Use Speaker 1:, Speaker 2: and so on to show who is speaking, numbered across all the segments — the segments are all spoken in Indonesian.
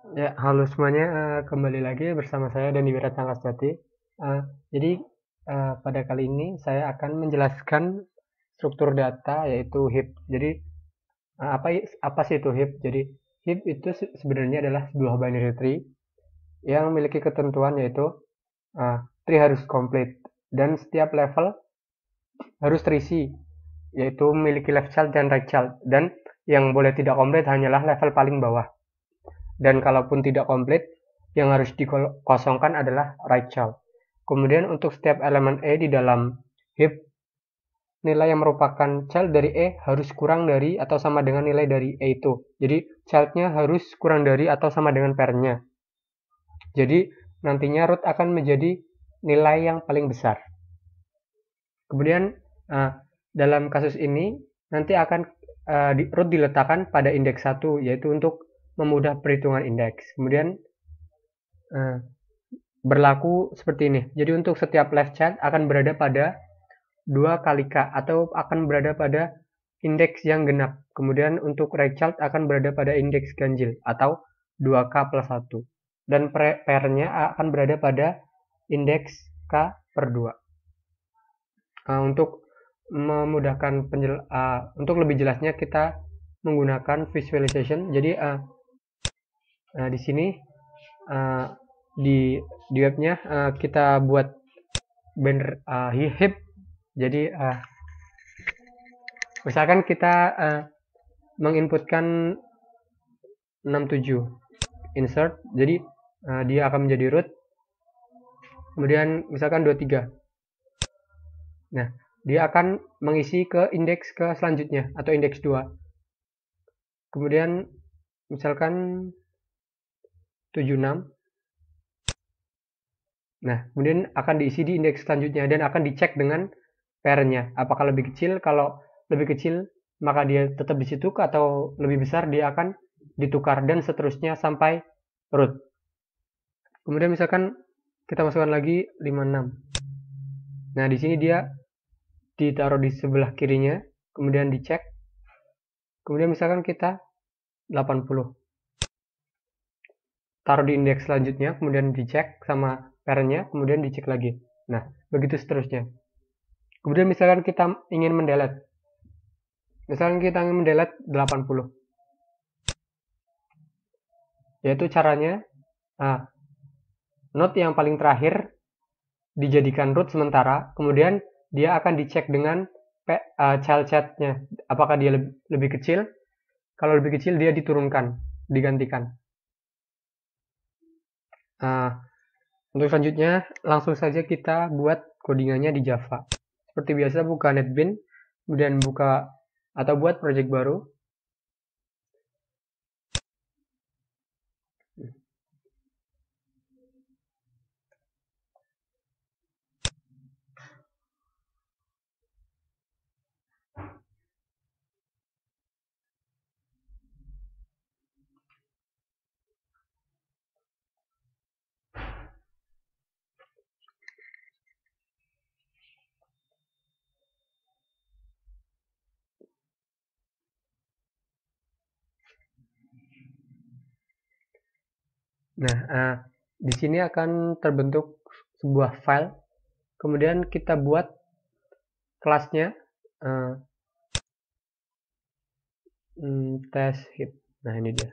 Speaker 1: Ya, halo semuanya, kembali lagi bersama saya Dani Wiratangga Sejati. Eh, jadi pada kali ini saya akan menjelaskan struktur data yaitu heap. Jadi apa sih itu heap? Jadi heap itu sebenarnya adalah sebuah binary tree yang memiliki ketentuan yaitu tree harus komplit dan setiap level harus terisi, yaitu memiliki left child dan right child, dan yang boleh tidak komplit hanyalah level paling bawah. Dan kalaupun tidak komplit, yang harus dikosongkan adalah right child. Kemudian untuk setiap elemen E di dalam heap, nilai yang merupakan child dari E harus kurang dari atau sama dengan nilai dari E itu. Jadi childnya harus kurang dari atau sama dengan pairnya. Jadi nantinya root akan menjadi nilai yang paling besar. Kemudian uh, dalam kasus ini nanti akan root diletakkan pada indeks 1, yaitu untuk memudah perhitungan indeks. Kemudian uh, berlaku seperti ini. Jadi untuk setiap left child akan berada pada 2 kali K atau akan berada pada indeks yang genap. Kemudian untuk right child akan berada pada indeks ganjil atau 2K plus 1. Dan pairnya akan berada pada indeks K per 2. Untuk memudahkan untuk lebih jelasnya kita menggunakan visualization. Jadi di sini uh, di webnya kita buat banner heap. Jadi misalkan kita menginputkan 67 insert, jadi dia akan menjadi root, kemudian misalkan 23. Nah, dia akan mengisi ke indeks ke selanjutnya atau indeks 2. Kemudian misalkan 76. Nah, kemudian akan diisi di indeks selanjutnya dan akan dicek dengan pairnya. Apakah lebih kecil? Kalau lebih kecil, maka dia tetap di situ, atau lebih besar dia akan ditukar dan seterusnya sampai root. Kemudian misalkan kita masukkan lagi 56. Nah, di sini dia ditaruh di sebelah kirinya, kemudian dicek. Kemudian misalkan kita 80. Taruh di indeks selanjutnya, kemudian dicek sama pairnya, kemudian dicek lagi. Nah, begitu seterusnya. Kemudian misalkan kita ingin mendelete. Misalkan kita ingin mendelete 80. Yaitu caranya node yang paling terakhir dijadikan root sementara, kemudian dia akan dicek dengan child chatnya. Apakah dia lebih kecil? Kalau lebih kecil dia diturunkan, digantikan. Untuk selanjutnya langsung saja kita buat codingannya di Java. Seperti biasa buka NetBeans, kemudian buka atau buat project baru. Nah, di sini akan terbentuk sebuah file. Kemudian kita buat kelasnya test heap. Nah, ini dia.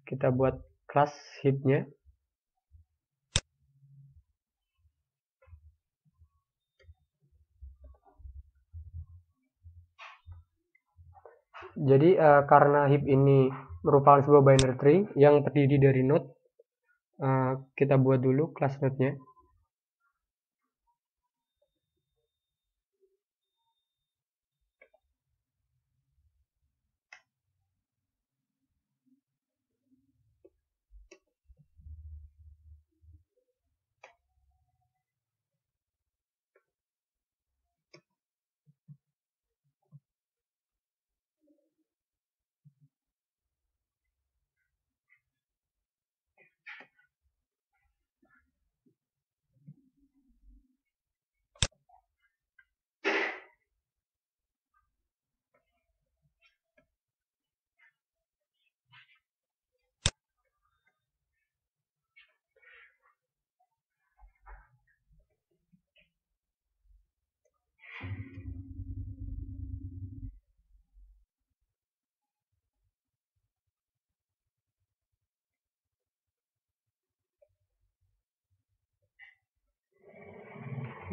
Speaker 1: Kita buat kelas heap-nya. Jadi karena heap ini merupakan sebuah binary tree yang terdiri dari node, kita buat dulu kelas node-nya.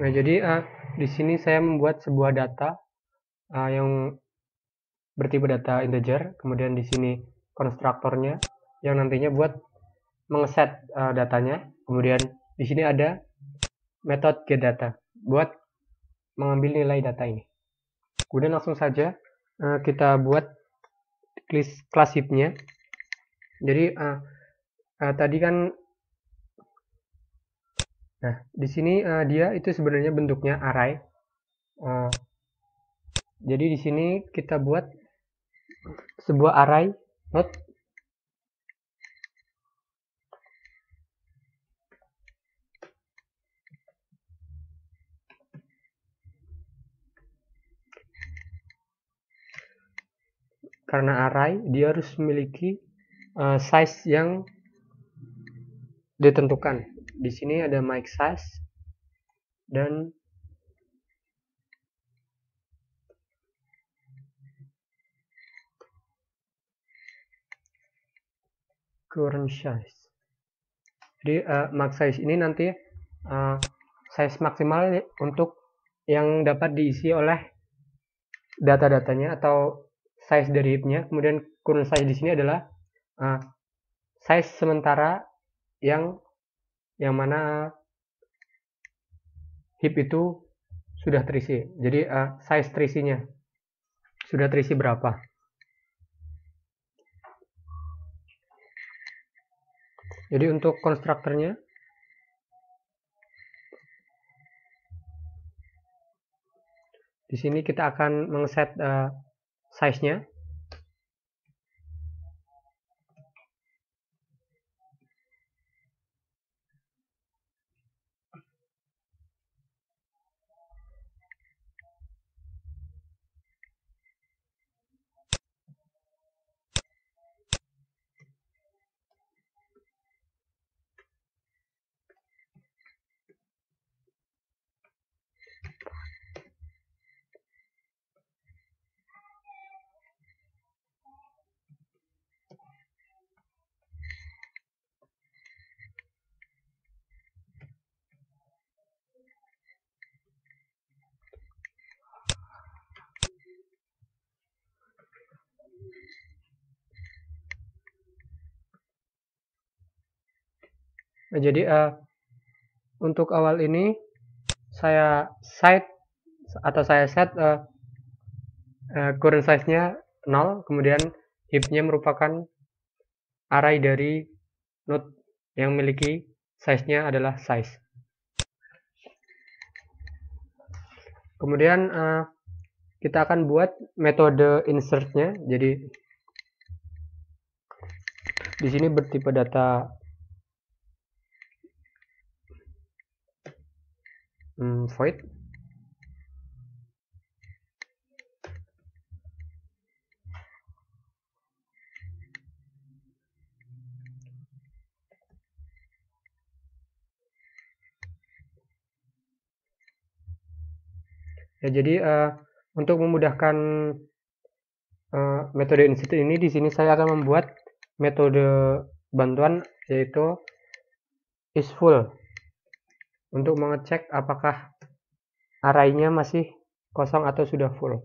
Speaker 1: Nah, jadi di sini saya membuat sebuah data yang bertipe data integer, kemudian di sini konstruktornya yang nantinya buat mengeset datanya, kemudian di sini ada metode getData buat mengambil nilai data ini. Kemudian langsung saja kita buat kelas heap-nya. Jadi tadi kan, nah di sini dia itu sebenarnya bentuknya array. Jadi di sini kita buat sebuah array node karena array dia harus memiliki size yang ditentukan. Di sini ada max size dan current size. Jadi max size ini nanti size maksimal untuk yang dapat diisi oleh data-datanya atau size dari heap-nya. Kemudian current size di sini adalah size sementara yang mana heap itu sudah terisi. Jadi size terisinya sudah terisi berapa. Jadi untuk konstruktornya di sini kita akan mengset size-nya. Nah, jadi untuk awal ini saya set current size-nya 0, kemudian heap-nya merupakan array dari node yang memiliki size-nya adalah size. Kemudian kita akan buat metode insert-nya. Jadi di sini bertipe data void. Ya, jadi untuk memudahkan metode insert ini, di sini saya akan membuat metode bantuan yaitu isFull untuk mengecek apakah array-nya masih kosong atau sudah full.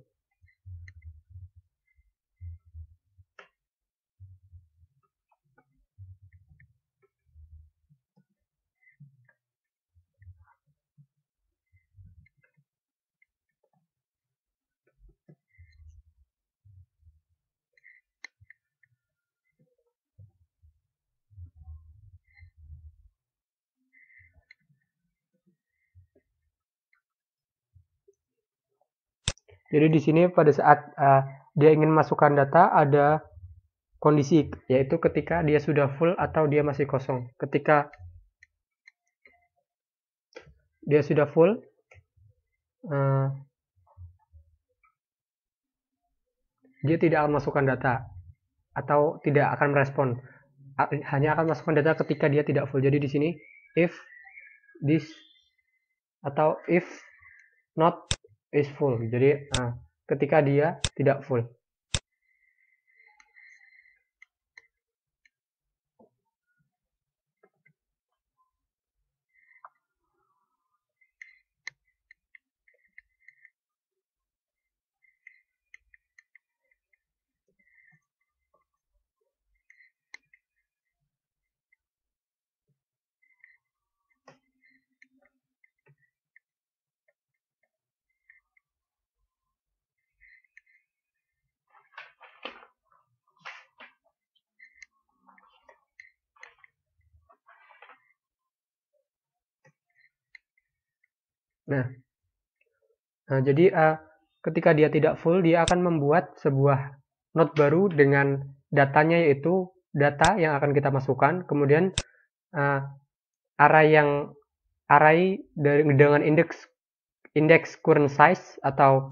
Speaker 1: Jadi di sini pada saat dia ingin masukkan data ada kondisi, yaitu ketika dia sudah full atau dia masih kosong. Ketika dia sudah full, dia tidak akan masukkan data atau tidak akan merespon. Hanya akan masukkan data ketika dia tidak full. Jadi di sini if this atau if not is full. Jadi ketika dia tidak full. Nah, jadi ketika dia tidak full, dia akan membuat sebuah node baru dengan datanya, yaitu data yang akan kita masukkan, kemudian array dengan indeks current size atau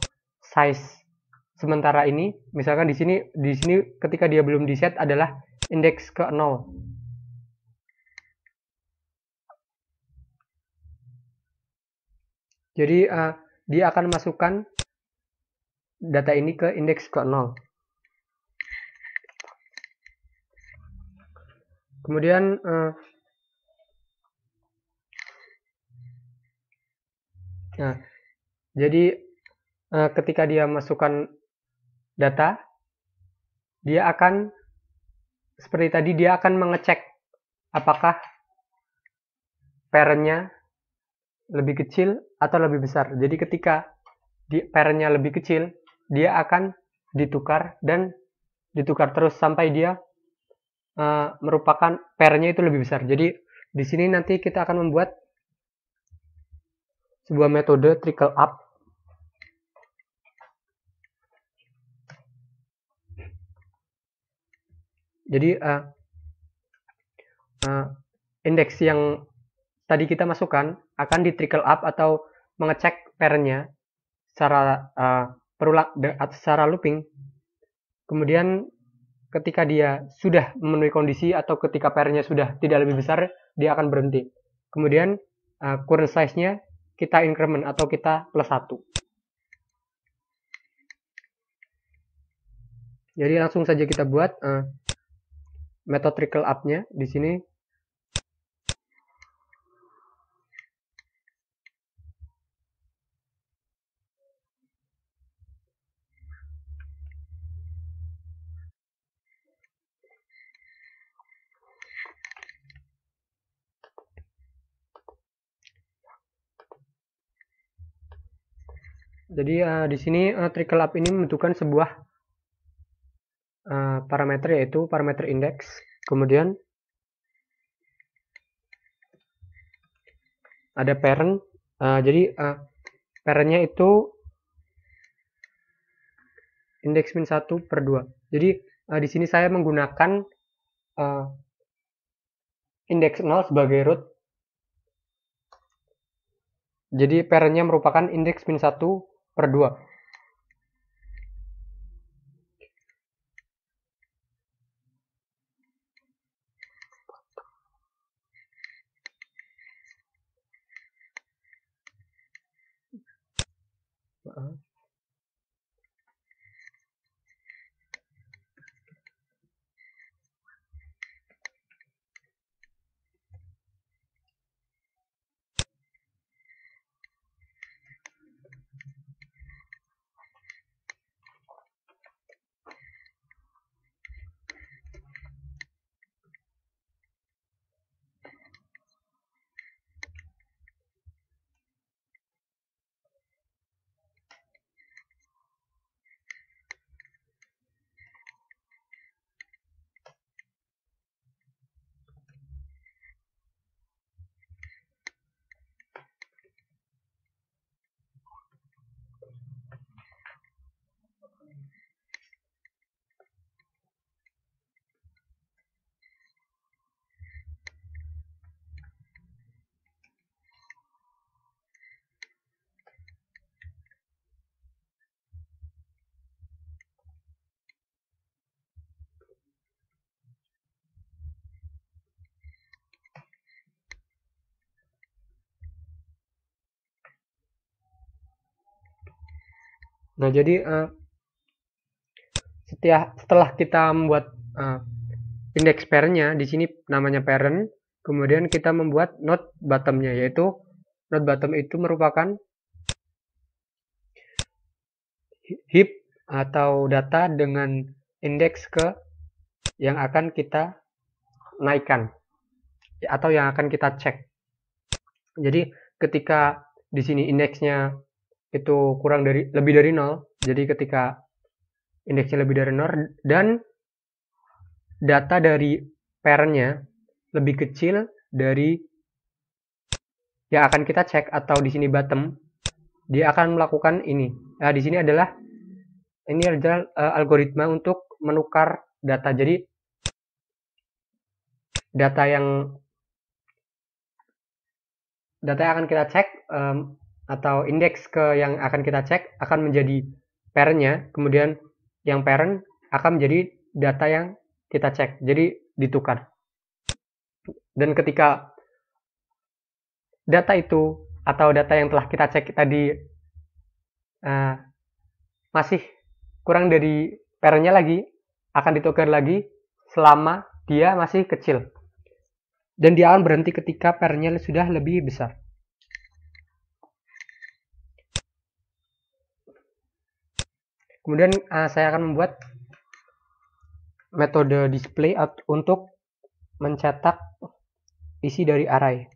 Speaker 1: size sementara ini. Misalkan di sini ketika dia belum di set adalah indeks ke 0. Jadi dia akan masukkan data ini ke indeks ke 0. Kemudian jadi ketika dia masukkan data, dia akan seperti tadi, dia akan mengecek apakah parent-nya lebih kecil atau lebih besar. Jadi ketika parent-nya lebih kecil, dia akan ditukar dan ditukar terus sampai dia merupakan parent-nya itu lebih besar. Jadi di sini nanti kita akan membuat sebuah metode trickle up. Jadi indeks yang tadi kita masukkan akan di trickle up atau mengecek parent-nya secara secara looping. Kemudian ketika dia sudah memenuhi kondisi atau ketika parent-nya sudah tidak lebih besar, dia akan berhenti. Kemudian current size-nya kita increment atau kita plus 1. Jadi langsung saja kita buat metode trickle up-nya di sini. Jadi di sini trickle up ini membutuhkan sebuah parameter, yaitu parameter indeks. Kemudian ada parent. Jadi parent-nya itu indeks min 1 per 2. Jadi di sini saya menggunakan indeks 0 sebagai root. Jadi parent-nya merupakan indeks min 1 per 2. Nah, jadi setelah kita membuat indeks parent-nya, di sini namanya parent, kemudian kita membuat node bottom-nya, yaitu node bottom itu merupakan heap atau data dengan indeks ke yang akan kita naikkan atau yang akan kita cek. Jadi ketika di sini indeksnya itu lebih dari 0, jadi ketika indeksnya lebih dari 0 dan data dari parent-nya lebih kecil dari yang akan kita cek atau di sini bottom, dia akan melakukan ini. Nah, di sini adalah algoritma untuk menukar data. Jadi data yang akan kita cek atau indeks ke yang akan kita cek akan menjadi parent-nya, kemudian yang parent akan menjadi data yang kita cek, jadi ditukar. Dan ketika data itu atau data yang telah kita cek tadi masih kurang dari parent-nya lagi, akan ditukar lagi selama dia masih kecil. Dan dia akan berhenti ketika parent-nya sudah lebih besar. Kemudian saya akan membuat metode display untuk mencetak isi dari array.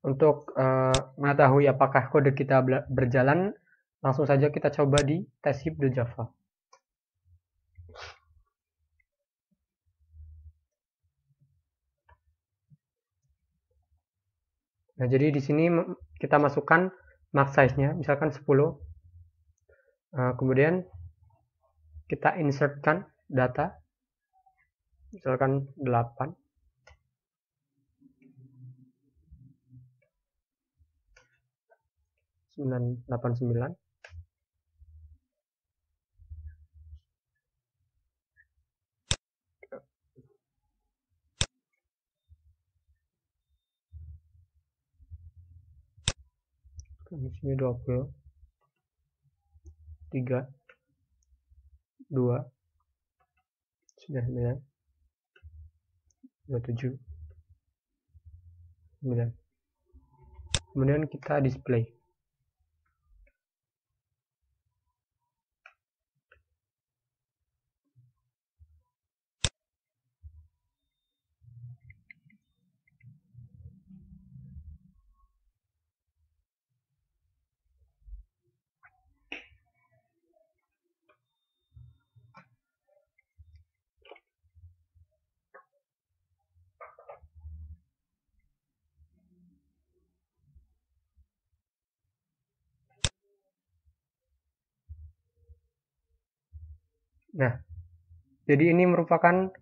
Speaker 1: Untuk mengetahui apakah kode kita berjalan, langsung saja kita coba di testship.java. Nah, jadi di sini kita masukkan max size-nya, misalkan 10. Kemudian kita insertkan data, misalkan 8. Sembilan. Di sini 20, 3, 2, 9, 27, 9. Kemudian kita display. Nah, jadi ini merupakan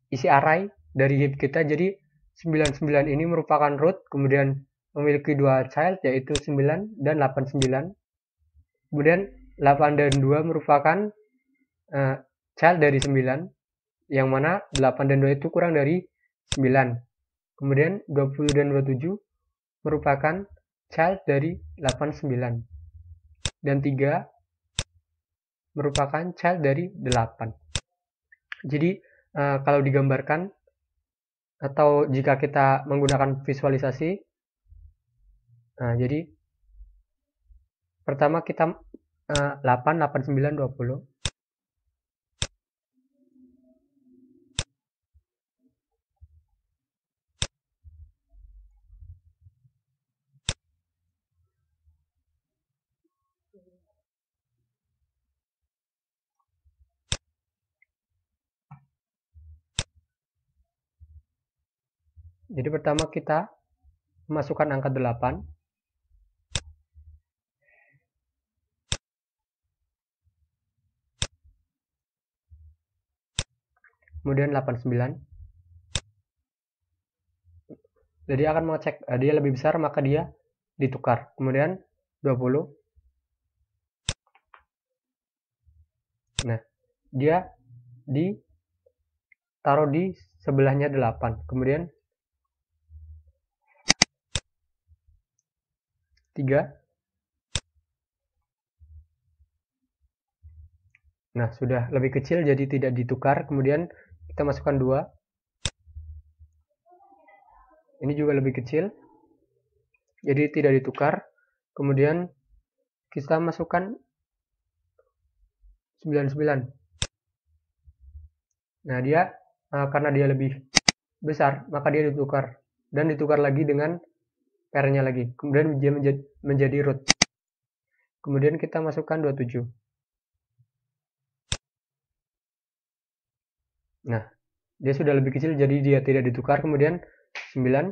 Speaker 1: isi array dari heap kita. Jadi 99 ini merupakan root, kemudian memiliki dua child yaitu 9 dan 89. Kemudian 8 dan 2 merupakan child dari 9, yang mana 8 dan 2 itu kurang dari 9. Kemudian 20 dan 27 merupakan child dari 89. Dan 3 merupakan child dari 8. Jadi kalau digambarkan atau jika kita menggunakan visualisasi, jadi pertama kita 8, 89, 20. Jadi pertama kita masukkan angka 8. Kemudian 89. Jadi akan mengecek dia lebih besar, maka dia ditukar. Kemudian 20. Nah, dia ditaruh di sebelahnya 8, kemudian 3. Nah, sudah lebih kecil jadi tidak ditukar, kemudian kita masukkan 2. Ini juga lebih kecil, jadi tidak ditukar. Kemudian kita masukkan 99. Nah, dia karena dia lebih besar, maka dia ditukar. Dan ditukar lagi dengan pairnya lagi. Kemudian dia menjadi root. Kemudian kita masukkan 27. Nah, dia sudah lebih kecil, jadi dia tidak ditukar. Kemudian 9.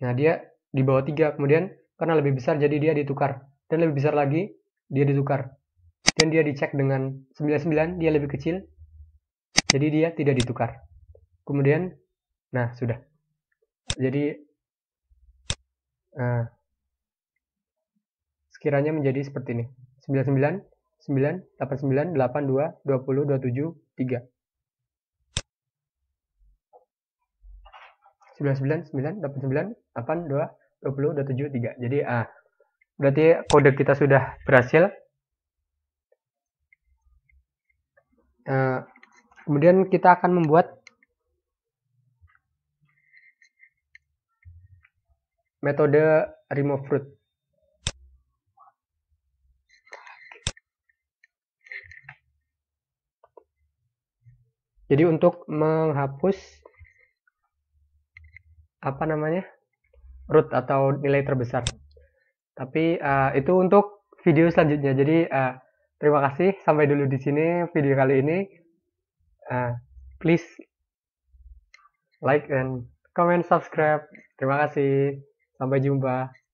Speaker 1: Nah, dia di bawah 3. Kemudian karena lebih besar, jadi dia ditukar. Dan lebih besar lagi, dia ditukar. Dan dia dicek dengan 99, dia lebih kecil, jadi dia tidak ditukar. Kemudian, nah sudah. Jadi, sekiranya menjadi seperti ini. 99, 9, 89, 82, 20, 27, 3. 99, 9, 89, 82, 20, 27, 3. Jadi, berarti kode kita sudah berhasil. Kemudian kita akan membuat metode remove root. Jadi untuk menghapus root atau nilai terbesar. Tapi itu untuk video selanjutnya. Jadi terima kasih, sampai dulu di sini video kali ini. Please like and comment, subscribe. Terima kasih. Sampai jumpa.